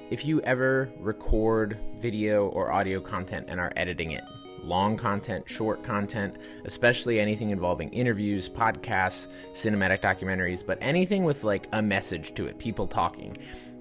If you ever record video or audio content and are editing it, long content, short content, especially anything involving interviews, podcasts, cinematic documentaries, but anything with like a message to it, people talking,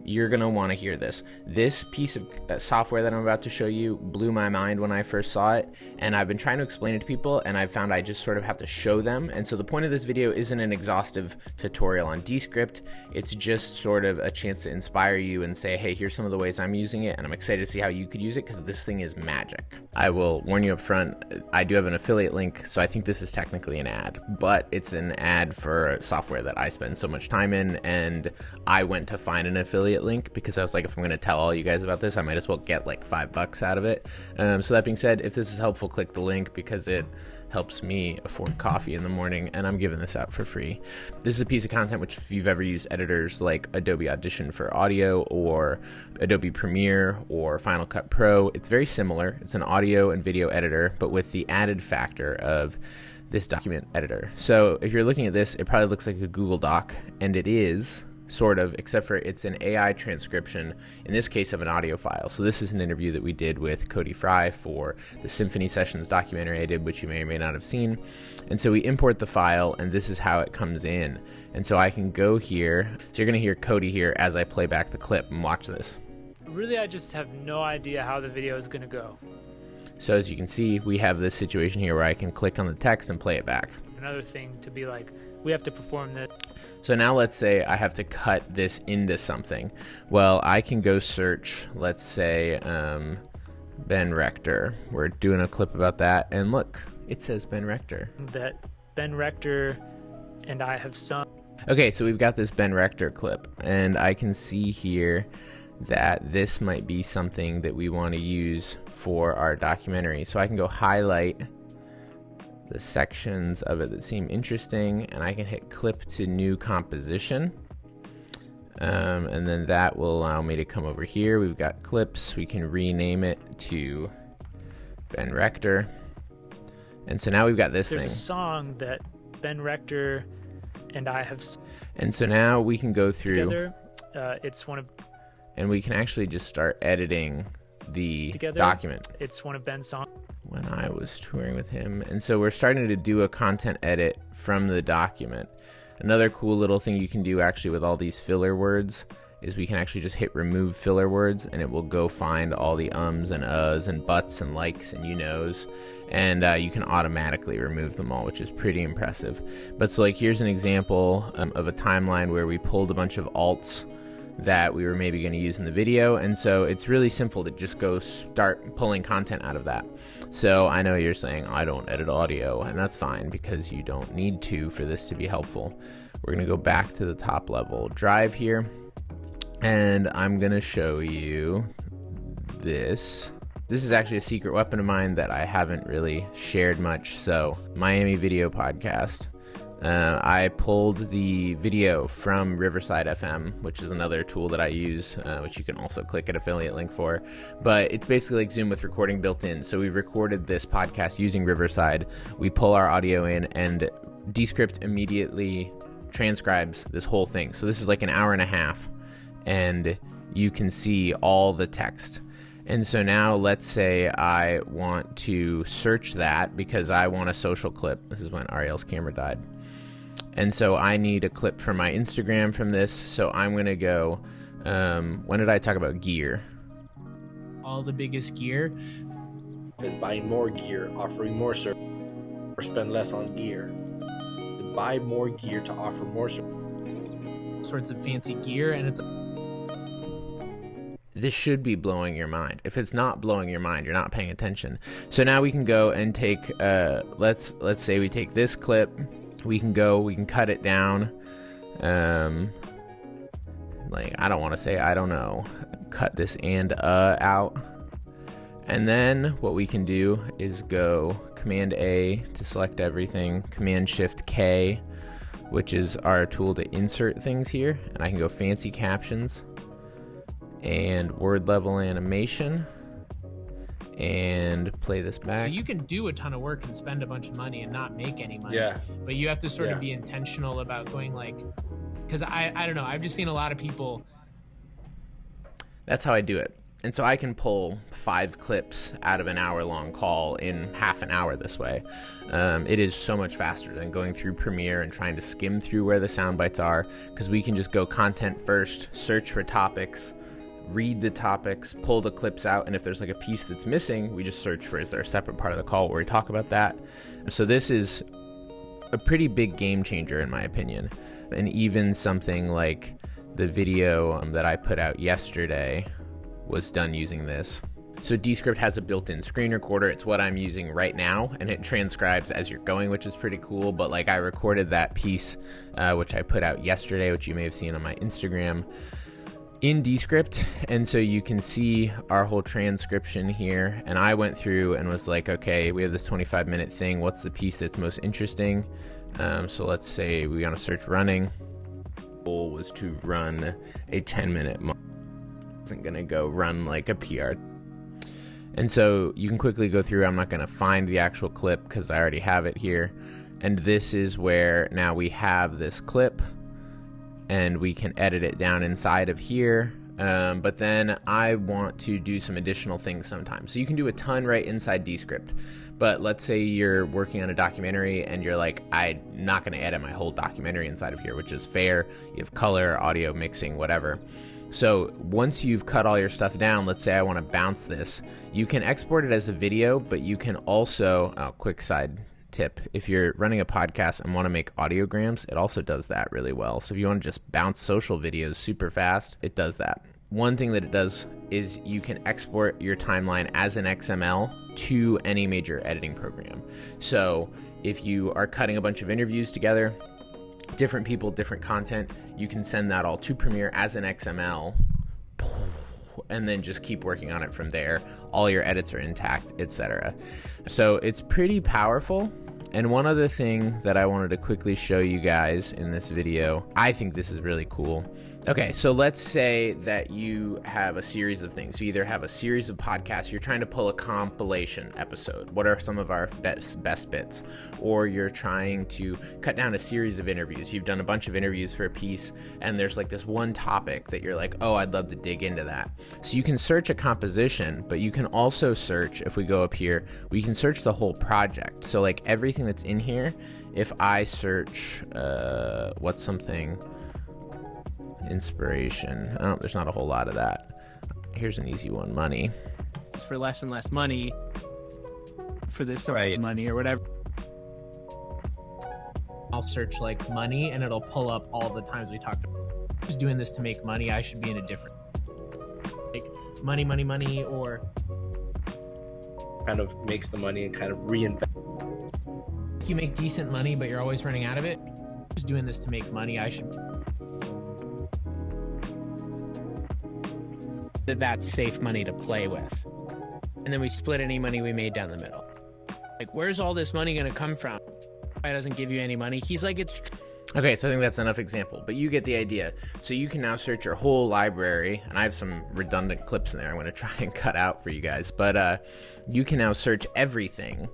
you're going to want to hear this. This piece of software that I'm about to show you blew my mind when I first saw it, and I've been trying to explain it to people, and I found I just sort of have to show them. And so the point of this video isn't an exhaustive tutorial on Descript. It's just sort of a chance to inspire you and say, hey, here's some of the ways I'm using it, and I'm excited to see how you could use it because this thing is magic. I will warn you up front, I do have an affiliate link, so I think this is technically an ad, but it's an ad for software that I spend so much time in, and I went to find an affiliate link because I was like, if I'm going to tell all you guys about this, I might as well get like $5 out of it. So that being said, if this is helpful, click the link because it helps me afford coffee in the morning, and I'm giving this out for free. This is a piece of content which, if you've ever used editors like Adobe Audition for audio or Adobe Premiere or Final Cut Pro, it's very similar. It's an audio and video editor, but with the added factor of this document editor. So if you're looking at this, it probably looks like a Google Doc, and it is sort of, except for it's an AI transcription, in this case of an audio file. So this is an interview that we did with Cody Fry for the Symphony Sessions documentary I did, which you may or may not have seen. And so we import the file, and this is how it comes in. And so I can go here. So you're going to hear Cody here as I play back the clip, and watch this. Really, I just have no idea how the video is going to go. So as you can see, we have this situation here where I can click on the text and play it back. Another thing to be like, we have to perform this. So now let's say I have to cut this into something. Well, I can go search, let's say, Ben Rector. We're doing a clip about that, and look, it says Ben Rector. That Ben Rector and I have sung. Okay, so we've got this Ben Rector clip, and I can see here that this might be something that we want to use for our documentary. So I can go highlight the sections of it that seem interesting, and I can hit clip to new composition, and then that will allow me to come over here. We've got clips. We can rename it to Ben Rector, and so now we've got this thing. There's a song that Ben Rector and I have, and so now we can go through together. It's one of, and we can actually just start editing the together, document. It's one of Ben's songs. When I was touring with him. And so we're starting to do a content edit from the document. Another cool little thing you can do actually with all these filler words is we can actually just hit remove filler words, and it will go find all the ums and uhs and buts and likes and you knows, and you can automatically remove them all, which is pretty impressive. But so like here's an example of a timeline where we pulled a bunch of alts that we were maybe going to use in the video, and so it's really simple to just go start pulling content out of that. So I know you're saying I don't edit audio, and that's fine because you don't need to for this to be helpful. We're going to go back to the top level drive here, and I'm going to show you this. This is actually a secret weapon of mine that I haven't really shared much. So Miami Video Podcast. I pulled the video from Riverside FM, which is another tool that I use, which you can also click an affiliate link for. But it's basically like Zoom with recording built in. So we recorded this podcast using Riverside. We pull our audio in, and Descript immediately transcribes this whole thing. So this is like an hour and a half, and you can see all the text. And so now let's say I want to search that because I want a social clip. This is when Ariel's camera died. And so I need a clip from my Instagram from this. So I'm going to go, when did I talk about gear? All the biggest gear is buying more gear, offering more service, or spend less on gear. To buy more gear to offer more sorts of fancy gear, and it's this should be blowing your mind. If it's not blowing your mind, you're not paying attention. So now we can go and take let's say we take this clip. We can cut it down. Like, I don't want to say, I don't know, cut this and out. And then what we can do is go Command A to select everything, Command Shift K, which is our tool to insert things here. And I can go Fancy Captions and Word Level Animation and play this back. So you can do a ton of work and spend a bunch of money and not make any money. Yeah. But you have to sort of be intentional about going like, because I don't know, I've just seen a lot of people. That's how I do it. And so I can pull 5 clips out of an hour-long call in half an hour this way. It is so much faster than going through Premiere and trying to skim through where the sound bites are, because we can just go content first, search for topics, read the topics, pull the clips out, and if there's like a piece that's missing, we just search for, is there a separate part of the call where we talk about that? So this is a pretty big game changer in my opinion. And even something like the video that I put out yesterday was done using this. So Descript has a built-in screen recorder. It's what I'm using right now, and it transcribes as you're going, which is pretty cool. But like, I recorded that piece, which I put out yesterday, which you may have seen on my Instagram, in Descript, and so you can see our whole transcription here. And I went through and was like, okay, we have this 25-minute thing. What's the piece that's most interesting? So let's say we want to search running. Goal was to run a 10-minute mile. Isn't gonna go run like a PR. And so you can quickly go through. I'm not gonna find the actual clip because I already have it here. And this is where now we have this clip and we can edit it down inside of here. But then I want to do some additional things sometimes. So you can do a ton right inside Descript. But let's say you're working on a documentary and you're like, I'm not gonna edit my whole documentary inside of here, which is fair. You have color, audio, mixing, whatever. So once you've cut all your stuff down, let's say I want to bounce this, you can export it as a video, but you can also, quick side tip, if you're running a podcast and want to make audiograms, it also does that really well. So if you want to just bounce social videos super fast, it does that. One thing that it does is you can export your timeline as an XML to any major editing program. So if you are cutting a bunch of interviews together, different people, different content, you can send that all to Premiere as an XML and then just keep working on it from there. All your edits are intact, etc. So it's pretty powerful. And one other thing that I wanted to quickly show you guys in this video, I think this is really cool. Okay, so let's say that you have a series of things. You either have a series of podcasts, you're trying to pull a compilation episode. What are some of our best bits? Or you're trying to cut down a series of interviews. You've done a bunch of interviews for a piece, and there's like this one topic that you're like, oh, I'd love to dig into that. So you can search a composition, but you can also search, if we go up here, we can search the whole project. So like everything that's in here, if I search, what's something... inspiration. Oh, there's not a whole lot of that. Here's an easy one, money. It's for less and less money for this Right. money or whatever. I'll search like money and it'll pull up all the times we talked about. Just doing this to make money, I should be in a different, like money, or Kind of makes the money and kind of reinvest. you make decent money, but you're always running out of it. Just doing this to make money, I should. That's safe money to play with. And then we split any money we made down the middle. Like, where's all this money going to come from? Guy doesn't give you any money. He's like, it's... Okay, so I think that's enough example, but you get the idea. So you can now search your whole library, and I have some redundant clips in there I'm going to try and cut out for you guys, but you can now search everything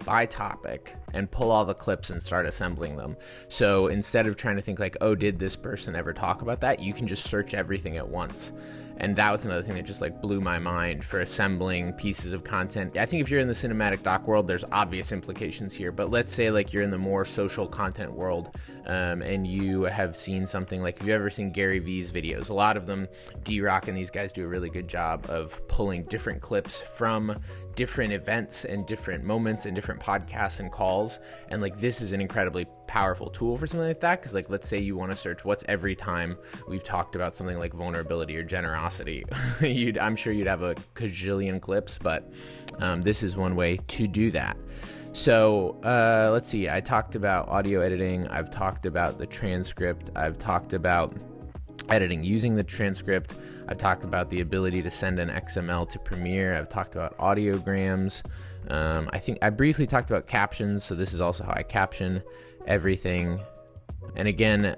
by topic and pull all the clips and start assembling them. So instead of trying to think like, oh, did this person ever talk about that? You can just search everything at once. And that was another thing that just like blew my mind for assembling pieces of content. I think if you're in the cinematic doc world, there's obvious implications here, but let's say like you're in the more social content world, and you have seen something like, have you ever seen Gary Vee's videos? A lot of them, D-Rock and these guys do a really good job of pulling different clips from different events and different moments and different podcasts and calls. And like, this is an incredibly powerful tool for something like that. Cause like, let's say you want to search what's every time we've talked about something like vulnerability or generosity. I'm sure you'd have a cajillion clips, but this is one way to do that. So let's see, I talked about audio editing. I've talked about the transcript. I've talked about editing using the transcript. I've talked about the ability to send an XML to Premiere. I've talked about audiograms. I think I briefly talked about captions. So this is also how I caption everything. And again,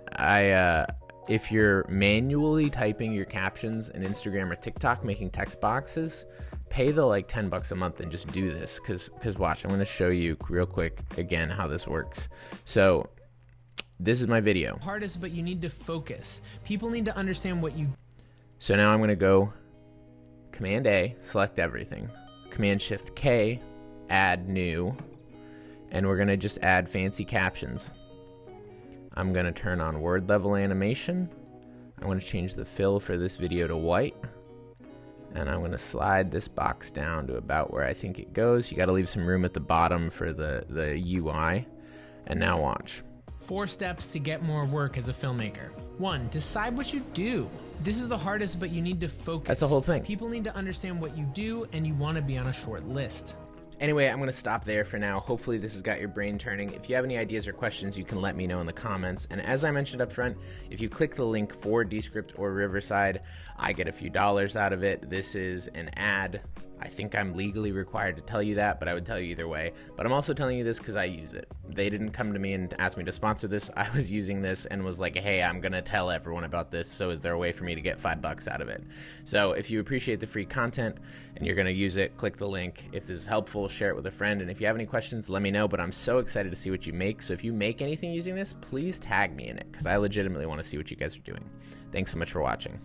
if you're manually typing your captions in Instagram or TikTok, making text boxes, pay the like $10 a month and just do this. Cause watch, I'm going to show you real quick again how this works. So this is my video. Hardest, but you need to focus. People need to understand what you... So now I'm going to go Command A, select everything. Command Shift K, add new. And we're gonna just add fancy captions. I'm gonna turn on word level animation. I'm gonna change the fill for this video to white. And I'm gonna slide this box down to about where I think it goes. You gotta leave some room at the bottom for the UI. And now watch. 4 steps to get more work as a filmmaker. 1, decide what you do. This is the hardest, but you need to focus. That's the whole thing. People need to understand what you do, and you want to be on a short list. Anyway, I'm going to stop there for now. Hopefully this has got your brain turning. If you have any ideas or questions, you can let me know in the comments. And as I mentioned up front, if you click the link for Descript or Riverside, I get a few dollars out of it. This is an ad. I think I'm legally required to tell you that, but I would tell you either way. But I'm also telling you this because I use it. They didn't come to me and ask me to sponsor this. I was using this and was like, hey, I'm going to tell everyone about this. So is there a way for me to get $5 out of it? So if you appreciate the free content and you're going to use it, click the link. If this is helpful, share it with a friend. And if you have any questions, let me know. But I'm so excited to see what you make. So if you make anything using this, please tag me in it because I legitimately want to see what you guys are doing. Thanks so much for watching.